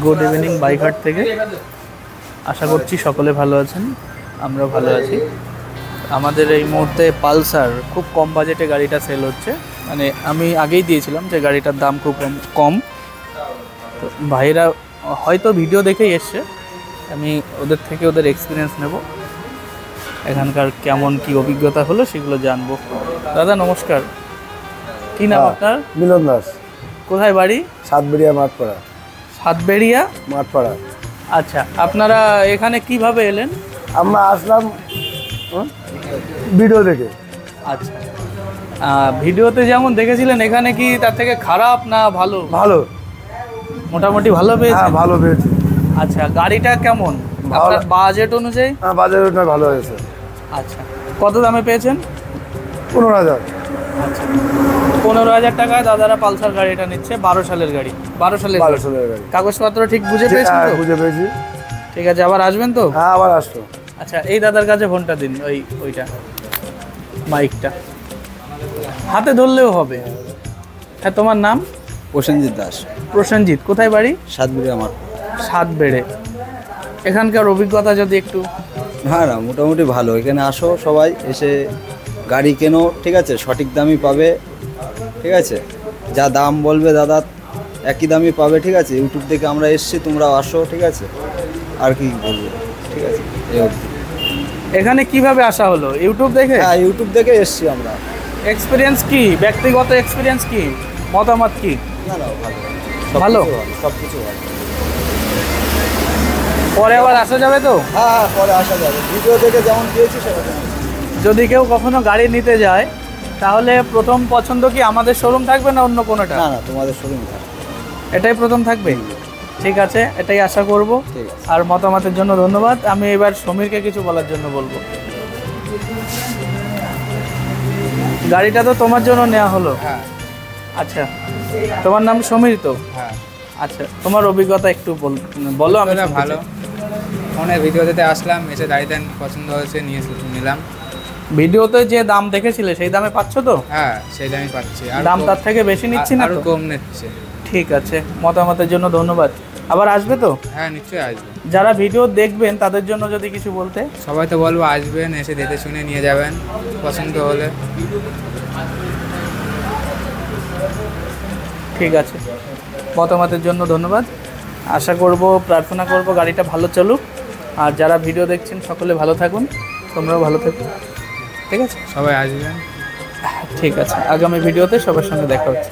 Good evening Baighat থেকে। আশা করছি সকলে ভালো আছেন, আমরা ভালো আছি। আমাদের এই মুহূর্তে পালসার খুব কম বাজেটে গাড়িটা সেল হচ্ছে। মানে আমি আগেই দিয়েছিলাম যে গাড়িটার দাম খুব কম। তো ভাইরা হয়তো ভিডিও দেখেই এসছে, আমি ওদের থেকে ওদের এক্সপিরিয়েন্স নেব, এখানকার কেমন কি অভিজ্ঞতা হলো সেগুলো জানবো। দাদা নমস্কার, কি নাম আপনার? মিলন দাস। কোথায় বাড়ি? সাতবেড়িয়া মাঠপাড়া। সাতবেড়িয়া মাঠপাড়া। আচ্ছা, আপনারা এখানে কিভাবে এলেন? আমরা আসলাম ভিডিও দেখে। আচ্ছা, ভিডিওতে যেমন দেখেছিলেন এখানে কি তার থেকে খারাপ না ভালো? ভালো, মোটামুটি ভালো পেয়েছেন? হ্যাঁ ভালো পেয়েছি। আচ্ছা, গাড়িটা কেমন আপনার বাজেট অনুযায়ী? হ্যাঁ বাজারটা ভালো হয়েছে। আচ্ছা, কত দামে পেয়েছেন? 15,000। আচ্ছা, 15,000 টাকায় দাদারা পালসার গাড়িটা নিচ্ছে। 12 সালের গাড়ি। 12 সালের গাড়ি। কাগজপত্র ঠিক বুঝে পেয়েছেন তো? বুঝে পেয়েছি। ঠিক আছে, আবার আসবেন তো? হ্যাঁ আবার আসতো। আচ্ছা, এই দাদার কাছে ফোনটা দিন, ওইটা মাইকটা হাতে ধরলেও হবে। হ্যাঁ, তোমার নাম? প্রসেনজিৎ দাস। প্রসেনজিৎ, কোথায় বাড়ি? সাতবেড়িয়া আমার। সাতবেড়ে। এখানকার অভিজ্ঞতা যদি একটু। হ্যাঁ না, মোটামুটি ভালো। এখানে আসো সবাই, এসে গাড়ি কেনো, ঠিক আছে, সঠিক দামই পাবে, ঠিক আছে, যা দাম বলবে দাদা একই দামই পাবে, ঠিক আছে। ইউটিউব থেকে আমরা এসছি, তোমরাও আসো, ঠিক আছে, আর কি বলবো, ঠিক আছে। এই অবধি। এখানে কিভাবে আসা হলো? ইউটিউব দেখে? হ্যাঁ, ইউটিউব দেখে এসছি আমরা। এক্সপিরিয়েন্স কি, ব্যক্তিগত এক্সপিরিয়েন্স কি, মতামত কি? না না, ভালো ভালো, সব কিছু ভালো। পরে আবার আসা যাবে তো? হ্যাঁ হ্যাঁ, পরে আসা যাবে। ভিডিও দেখে যেমন পেয়েছি সেরকম। যদি কেউ কখনো গাড়ি নিতে যায় তাহলে প্রথম পছন্দ কি আমাদের শোরুম থাকবে না অন্য কোনোটা? না না, তোমাদের শোরুম থাকবে, এটাই প্রথম থাকবে। ঠিক আছে, এটাই আশা করব। ঠিক আছে। আর মতামতের জন্য ধন্যবাদ। আমি এবার সমীরকে কিছু বলার জন্য বলবো। গাড়িটা তো তোমার জন্য নেওয়া হলো। হ্যাঁ। আচ্ছা, তোমার নাম সমীর তো? হ্যাঁ। আচ্ছা, তোমার অভিজ্ঞতা একটু বলো। আমি ভালো, ফোনে ভিডিও দিতে আসলাম, এসে গাড়িটা পছন্দ হয়েছে, নিলাম। ভিডিওতে যে দাম দেখেছিলে সেই দামে পাচ্ছ তো? হ্যাঁ, সেই দামই পাচ্ছি। দাম তার থেকে বেশি নিচ্ছি না আরো তো? কম নিচ্ছে। ঠিক আছে, মতামতের জন্য ধন্যবাদ। আবার আসবে তো? হ্যাঁ, নিশ্চয়ই আসবে। যারা ভিডিও দেখবেন তাদের জন্য যদি কিছু বলতে। সবাই তো বলবো আসবেন, এসে দেখে শুনে নিয়ে যাবেন পছন্দ হলে। ঠিক আছে, মতামতের জন্য ধন্যবাদ। আশা করব, প্রার্থনা করব গাড়িটা ভালো চলুক। আর যারা ভিডিও দেখছেন সকলে ভালো থাকুন, তোমরাও ভালো থাকুন। ঠিক আছে, সবাই আসবেন। ঠিক আছে, আগামী ভিডিওতে সবার সঙ্গে দেখা হচ্ছে।